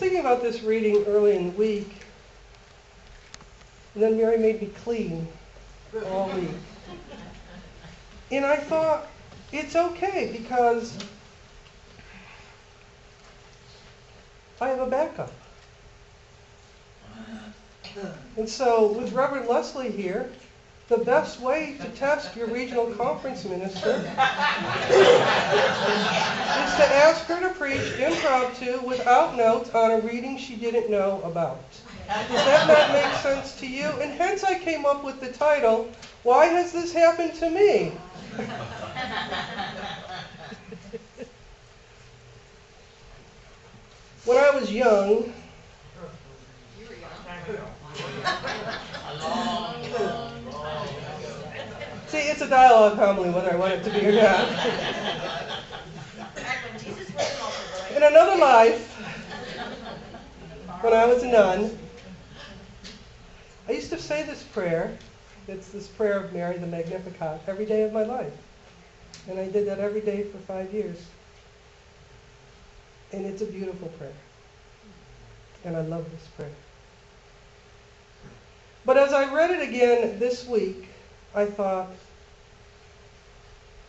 thinking about this reading early in the week, and then Mary made me clean all week. And I thought, it's okay because I have a backup. And so with Reverend Leslie here, the best way to test your regional conference minister is to ask her to preach impromptu without notes on a reading she didn't know about. Does that not make sense to you? And hence I came up with the title, Why Has This Happened to Me? When I was young, see, it's a dialogue homily whether I want it to be or not. In another life, when I was a nun, I used to say this prayer. It's this prayer of Mary, the Magnificat, every day of my life. And I did that every day for 5 years. And it's a beautiful prayer. And I love this prayer. But as I read it again this week, I thought,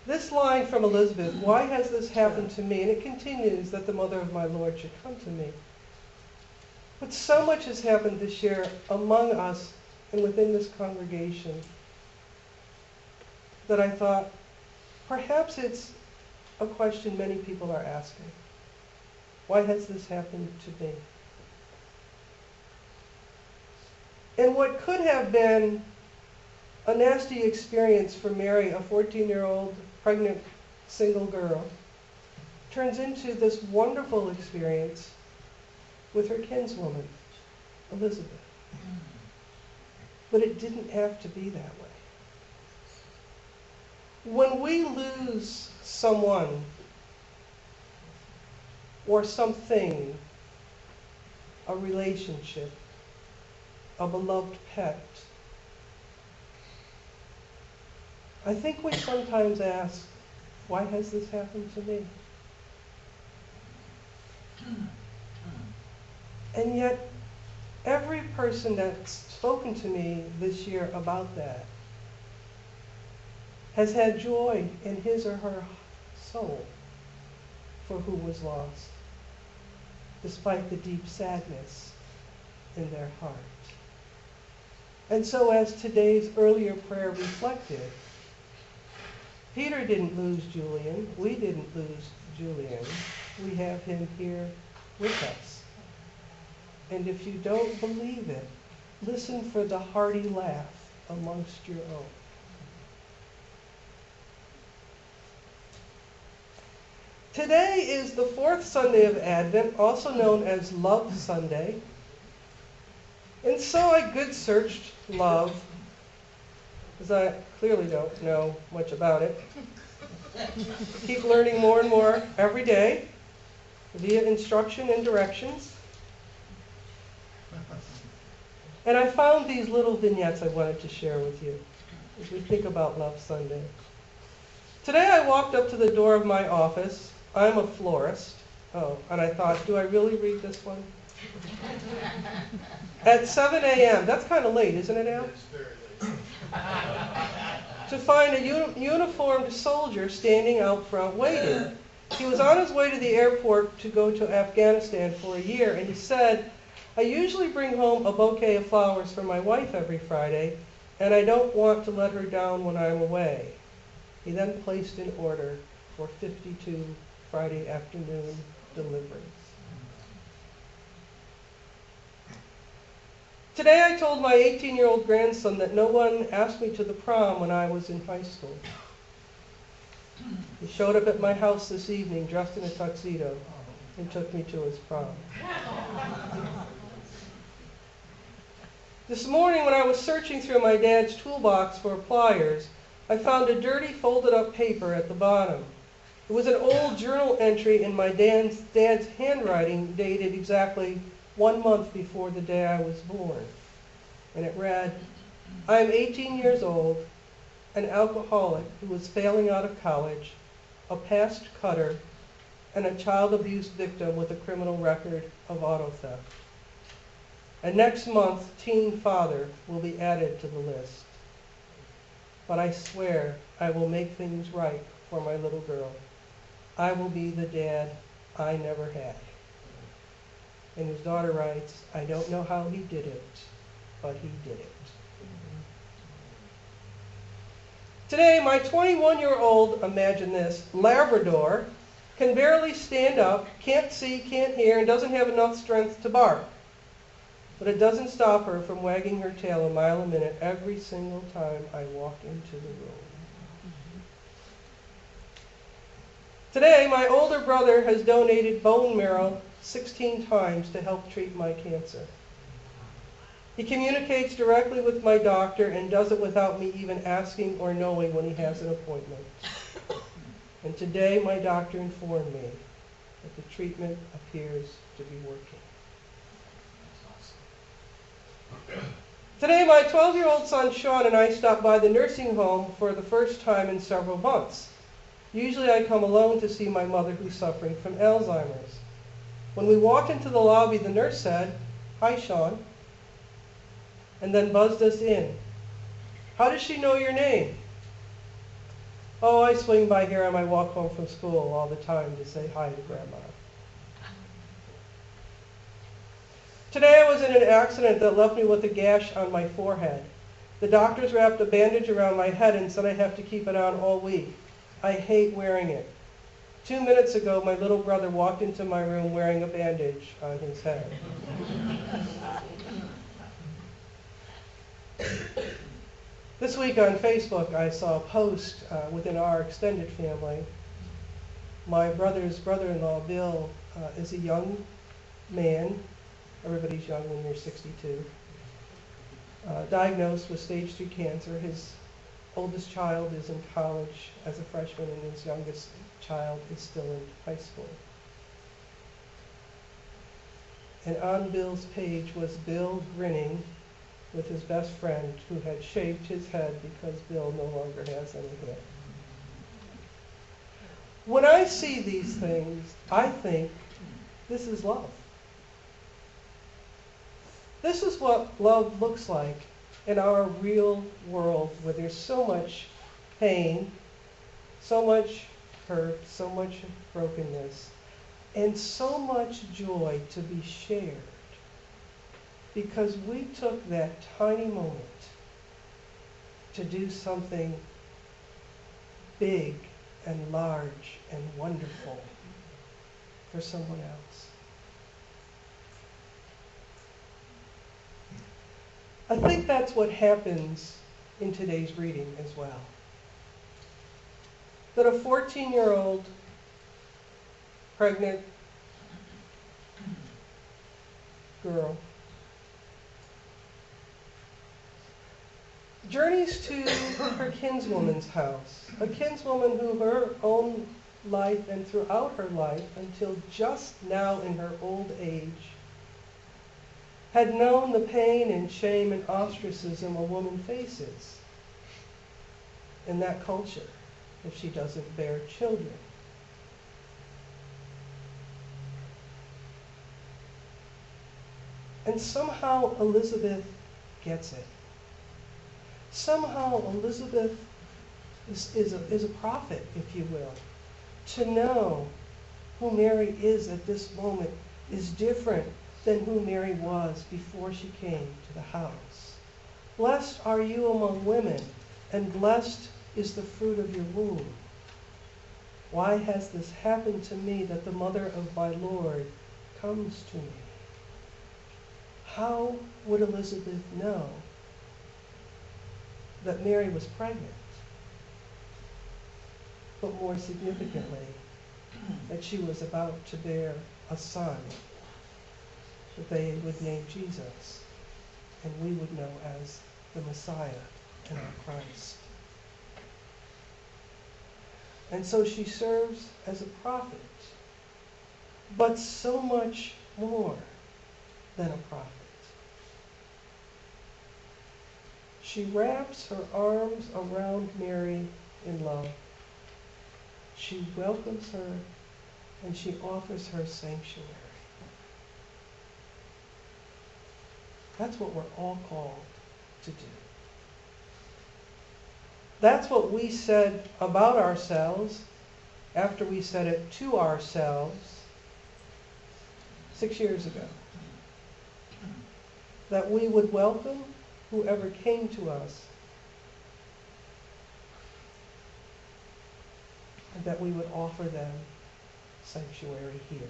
this line from Elizabeth, why has this happened to me? And it continues that the mother of my Lord should come to me. But so much has happened this year among us and within this congregation that I thought, perhaps it's a question many people are asking. Why has this happened to me? And what could have been a nasty experience for Mary, a 14-year-old pregnant single girl, turns into this wonderful experience with her kinswoman, Elizabeth. But it didn't have to be that way. When we lose someone or something, a relationship, a beloved pet, I think we sometimes ask, why has this happened to me? And yet, every person that's spoken to me this year about that has had joy in his or her soul for who was lost, despite the deep sadness in their heart. And so as today's earlier prayer reflected, Peter didn't lose Julian. We didn't lose Julian. We have him here with us. And if you don't believe it, listen for the hearty laugh amongst your own. Today is the fourth Sunday of Advent, also known as Love Sunday. And so I good searched love, because I clearly don't know much about it. Keep learning more and more every day via instruction and directions. And I found these little vignettes I wanted to share with you as we think about Love Sunday. Today I walked up to the door of my office. I'm a florist. Oh, and I thought, do I really read this one? At 7 a.m. That's kind of late, isn't it, Al? It's very late. To find a uniformed soldier standing out front waiting. He was on his way to the airport to go to Afghanistan for a year, and he said, I usually bring home a bouquet of flowers for my wife every Friday, and I don't want to let her down when I'm away. He then placed an order for 52 Friday afternoon deliveries. Today I told my 18-year-old grandson that no one asked me to the prom when I was in high school. He showed up at my house this evening dressed in a tuxedo and took me to his prom. This morning when I was searching through my dad's toolbox for pliers, I found a dirty folded up paper at the bottom. It was an old journal entry in my dad's handwriting dated exactly 1 month before the day I was born. And it read, I am 18 years old, an alcoholic who was failing out of college, a past cutter, and a child abuse victim with a criminal record of auto theft. And next month, teen father will be added to the list. But I swear I will make things right for my little girl. I will be the dad I never had. And his daughter writes, I don't know how he did it, but he did it. Today, my 21-year-old, imagine this, Labrador, can barely stand up, can't see, can't hear, and doesn't have enough strength to bark. But it doesn't stop her from wagging her tail a mile a minute every single time I walk into the room. Today, my older brother has donated bone marrow 16 times to help treat my cancer. He communicates directly with my doctor and does it without me even asking or knowing when he has an appointment. And today, my doctor informed me that the treatment appears to be working. Today, my 12-year-old son Sean and I stopped by the nursing home for the first time in several months. Usually I come alone to see my mother who's suffering from Alzheimer's. When we walked into the lobby, the nurse said, "Hi, Sean," and then buzzed us in. "How does she know your name?" "Oh, I swing by here on my walk home from school all the time to say hi to Grandma." Today I was in an accident that left me with a gash on my forehead. The doctors wrapped a bandage around my head and said I have to keep it on all week. I hate wearing it. 2 minutes ago, my little brother walked into my room wearing a bandage on his head. This week on Facebook, I saw a post within our extended family. My brother's brother-in-law, Bill, is a young man. Everybody's young when you're 62. Diagnosed with stage 3 cancer. His oldest child is in college as a freshman, and his youngest child is still in high school. And on Bill's page was Bill grinning with his best friend who had shaved his head because Bill no longer has any hair. When I see these things, I think this is love. This is what love looks like in our real world, where there's so much pain, so much hurt, so much brokenness, and so much joy to be shared. Because we took that tiny moment to do something big and large and wonderful for someone else. I think that's what happens in today's reading as well. That a 14-year-old pregnant girl journeys to her kinswoman's house, a kinswoman who her own life and throughout her life until just now in her old age had known the pain and shame and ostracism a woman faces in that culture if she doesn't bear children. And somehow Elizabeth gets it. Somehow Elizabeth is a prophet, if you will. To know who Mary is at this moment is different than who Mary was before she came to the house. Blessed are you among women, and blessed is the fruit of your womb. Why has this happened to me, that the mother of my Lord comes to me? How would Elizabeth know that Mary was pregnant? But more significantly, that she was about to bear a son that they would name Jesus, and we would know as the Messiah and our Christ. And so she serves as a prophet, but so much more than a prophet. She wraps her arms around Mary in love. She welcomes her and she offers her sanctuary. That's what we're all called to do. That's what we said about ourselves after we said it to ourselves 6 years ago. That we would welcome whoever came to us, and that we would offer them sanctuary here.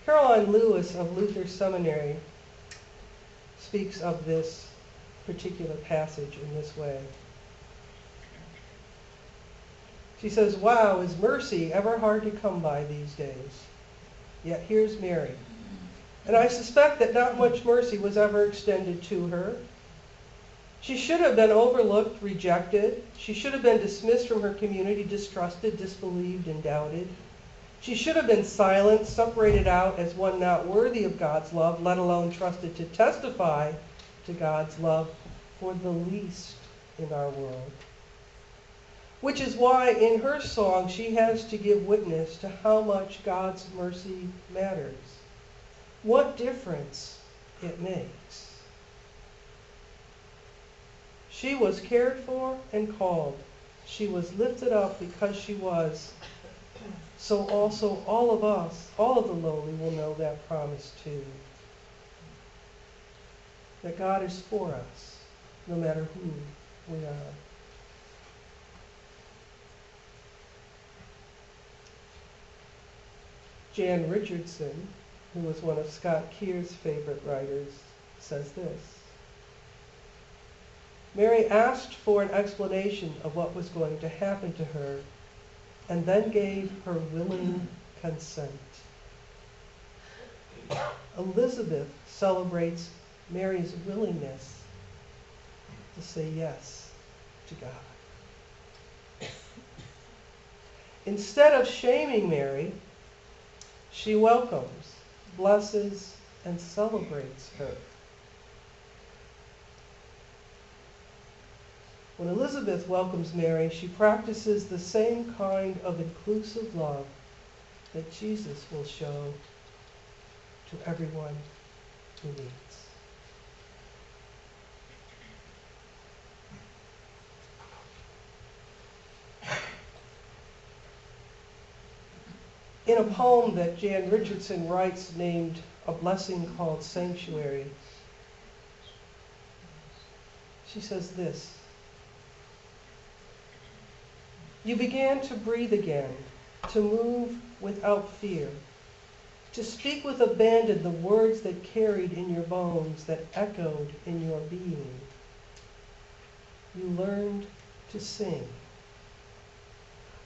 Caroline Lewis of Luther Seminary speaks of this particular passage in this way. She says, "Wow, is mercy ever hard to come by these days? Yet here's Mary. And I suspect that not much mercy was ever extended to her. She should have been overlooked, rejected. She should have been dismissed from her community, distrusted, disbelieved, and doubted. She should have been silenced, separated out as one not worthy of God's love, let alone trusted to testify to God's love for the least in our world. Which is why in her song she has to give witness to how much God's mercy matters. What difference it makes. She was cared for and called. She was lifted up because she was. So also all of us, all of the lowly, will know that promise too. That God is for us, no matter who we are. Jan Richardson, who was one of Scott Keir's favorite writers, says this: Mary asked for an explanation of what was going to happen to her, and then gave her willing consent. Elizabeth celebrates Mary's willingness to say yes to God. Instead of shaming Mary, she welcomes, blesses, and celebrates her. When Elizabeth welcomes Mary, she practices the same kind of inclusive love that Jesus will show to everyone who needs. In a poem that Jan Richardson writes named A Blessing Called Sanctuary, she says this: You began to breathe again, to move without fear, to speak with abandon the words that carried in your bones, that echoed in your being. You learned to sing.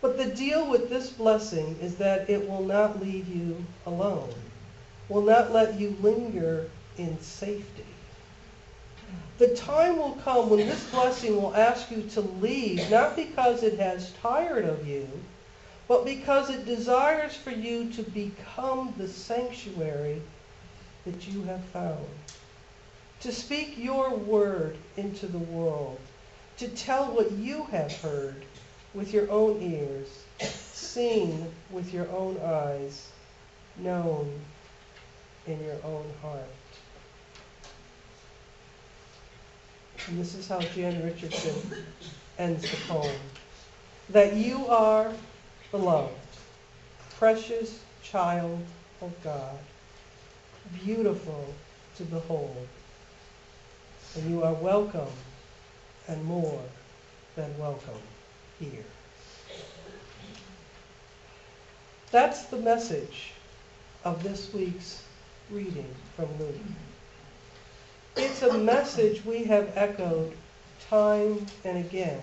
But the deal with this blessing is that it will not leave you alone, will not let you linger in safety. The time will come when this blessing will ask you to leave, not because it has tired of you, but because it desires for you to become the sanctuary that you have found. To speak your word into the world, to tell what you have heard with your own ears, seen with your own eyes, known in your own heart. And this is how Jan Richardson ends the poem. That you are beloved, precious child of God, beautiful to behold, and you are welcome and more than welcome here. That's the message of this week's reading from Luke. It's a message we have echoed time and again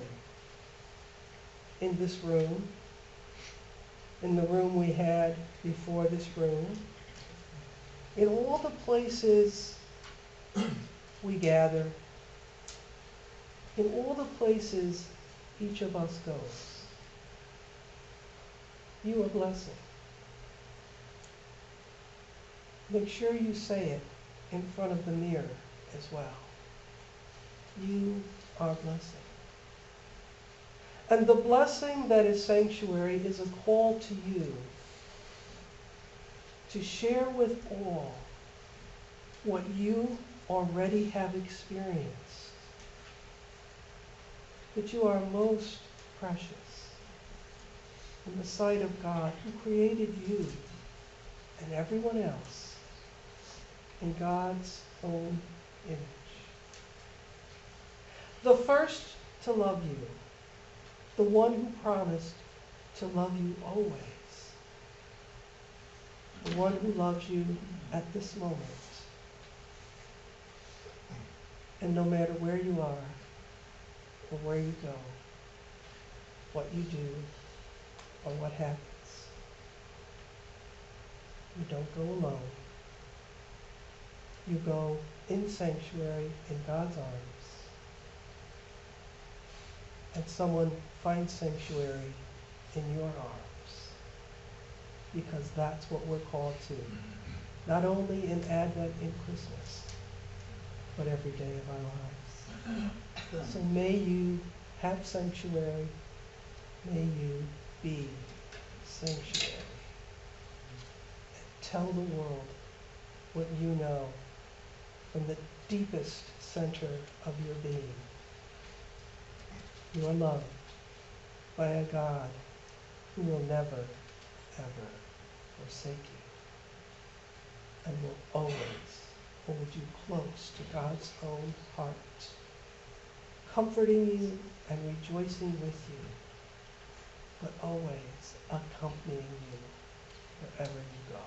in this room, in the room we had before this room, in all the places we gather, in all the places each of us goes. You are a blessing. make sure you say it in front of the mirror as well. You are a blessing. And the blessing that is sanctuary is a call to you to share with all what you already have experienced. That you are most precious in the sight of God, who created you and everyone else in God's own image. The first to love you, the one who promised to love you always, the one who loves you at this moment. And no matter where you are or where you go, what you do or what happens, you don't go alone. You go in sanctuary in God's arms. And someone finds sanctuary in your arms. Because that's what we're called to. Not only in Advent and Christmas, but every day of our lives. So may you have sanctuary. May you be sanctuary. And tell the world what you know from the deepest center of your being. You are loved by a God who will never, ever forsake you and will always hold you close to God's own heart, comforting you and rejoicing with you, but always accompanying you wherever you go.